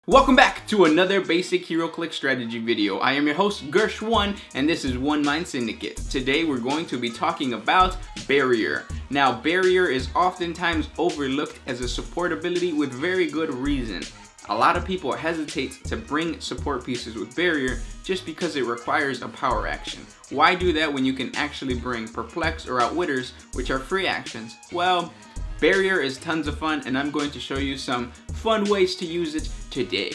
Welcome back to another basic HeroClix strategy video. I am your host Gursh One and this is One Mind Syndicate. Today we're going to be talking about Barrier. Now Barrier is oftentimes overlooked as a support ability with very good reason. A lot of people hesitate to bring support pieces with Barrier just because it requires a power action. Why do that when you can actually bring Perplex or Outwitters, which are free actions? Well, Barrier is tons of fun and I'm going to show you some fun ways to use it today.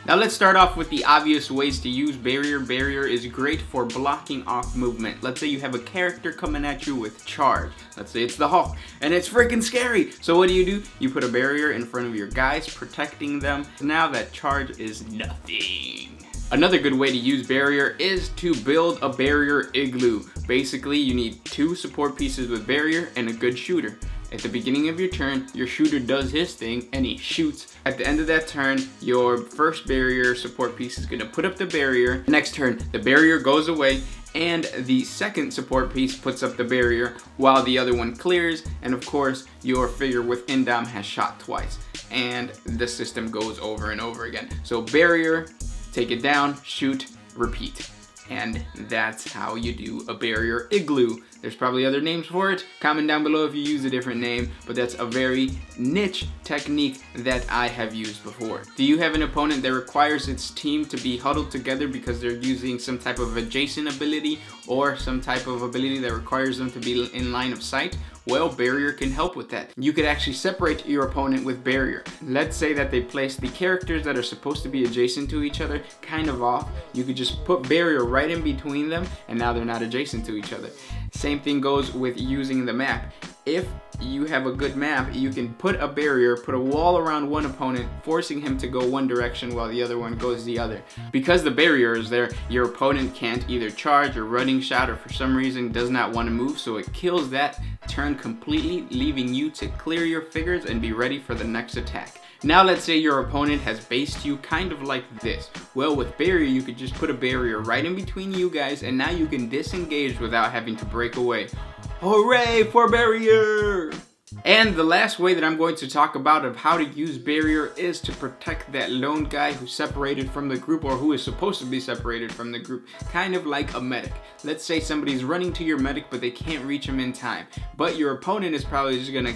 Now let's start off with the obvious ways to use Barrier. Barrier is great for blocking off movement. Let's say you have a character coming at you with charge. Let's say it's the Hulk and it's freaking scary. So what do? You put a barrier in front of your guys, protecting them. Now that charge is nothing. Another good way to use Barrier is to build a Barrier Igloo. Basically, you need 2 support pieces with Barrier and a good shooter. At the beginning of your turn, your shooter does his thing and he shoots. At the end of that turn, your first Barrier support piece is gonna put up the barrier. Next turn, the barrier goes away and the second support piece puts up the barrier while the other one clears, and of course, your figure with Indom has shot twice. And the system goes over and over again. So barrier, take it down, shoot, repeat. And that's how you do a Barrier Igloo. There's probably other names for it. Comment down below if you use a different name, but that's a very niche technique that I have used before. Do you have an opponent that requires its team to be huddled together because they're using some type of adjacent ability or some type of ability that requires them to be in line of sight? Well, Barrier can help with that. You could actually separate your opponent with Barrier. Let's say that they place the characters that are supposed to be adjacent to each other kind of off. You could just put Barrier right in between them and now they're not adjacent to each other. Same thing goes with using the map. If you have a good map, you can put a barrier, put a wall around one opponent, forcing him to go one direction while the other one goes the other. Because the barrier is there, your opponent can't either charge or running shot or for some reason does not want to move, so it kills that turn completely, leaving you to clear your figures and be ready for the next attack. Now let's say your opponent has based you kind of like this. Well, with Barrier, you could just put a barrier right in between you guys and now you can disengage without having to break away. Hooray for Barrier! And the last way that I'm going to talk about of how to use Barrier is to protect that lone guy who's separated from the group or who is supposed to be separated from the group, kind of like a medic. Let's say somebody's running to your medic but they can't reach him in time, but your opponent is probably just gonna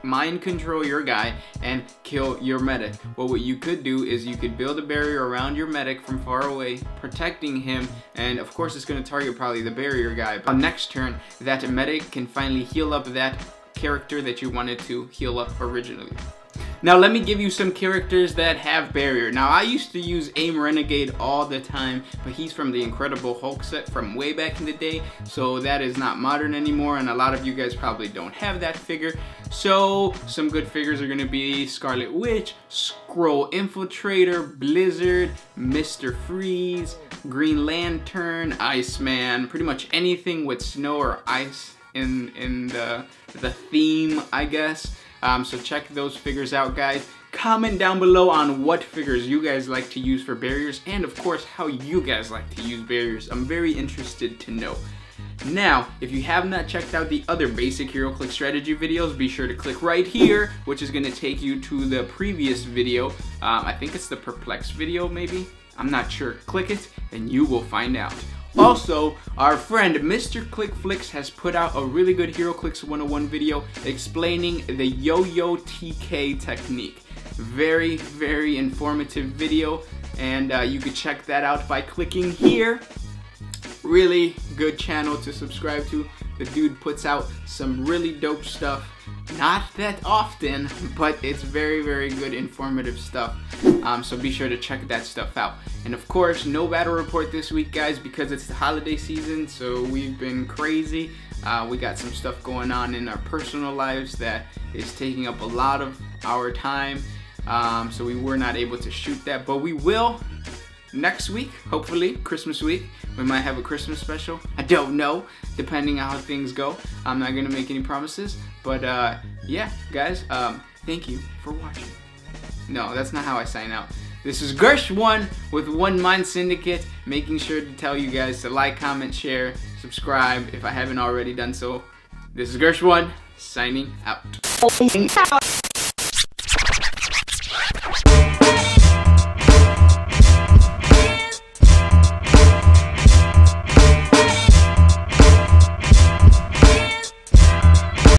mind control your guy and kill your medic. Well, what you could do is you could build a barrier around your medic from far away, protecting him, and of course it's going to target probably the barrier guy. But next turn, that medic can finally heal up that character that you wanted to heal up originally. Now let me give you some characters that have Barrier. Now I used to use Aim Renegade all the time, but he's from the Incredible Hulk set from way back in the day, so that is not modern anymore, and a lot of you guys probably don't have that figure. So some good figures are gonna be Scarlet Witch, Skrull Infiltrator, Blizzard, Mr. Freeze, Green Lantern, Iceman, pretty much anything with snow or ice in the theme, I guess. So check those figures out, guys. Comment down below on what figures you guys like to use for barriers and of course how you guys like to use barriers. I'm very interested to know. Now, if you have not checked out the other basic HeroClix strategy videos, be sure to click right here, which is going to take you to the previous video. I think it's the Perplex video, maybe? I'm not sure. Click it and you will find out. Also, our friend Mr. ClickFlix has put out a really good HeroClix 101 video explaining the yo-yo TK technique. Very, very informative video, and you can check that out by clicking here. Really good channel to subscribe to. The dude puts out some really dope stuff. Not that often, but it's very, very good informative stuff. So be sure to check that stuff out. And of course, no battle report this week, guys, because it's the holiday season, so we've been crazy. We got some stuff going on in our personal lives that is taking up a lot of our time. So we were not able to shoot that, but we will next week, hopefully, Christmas week. We might have a Christmas special. I don't know, depending on how things go. I'm not gonna make any promises, but yeah, guys, thank you for watching. No, that's not how I sign out. This is Gursh One with One Mind Syndicate, making sure to tell you guys to like, comment, share, subscribe if I haven't already done so. This is Gursh One, signing out.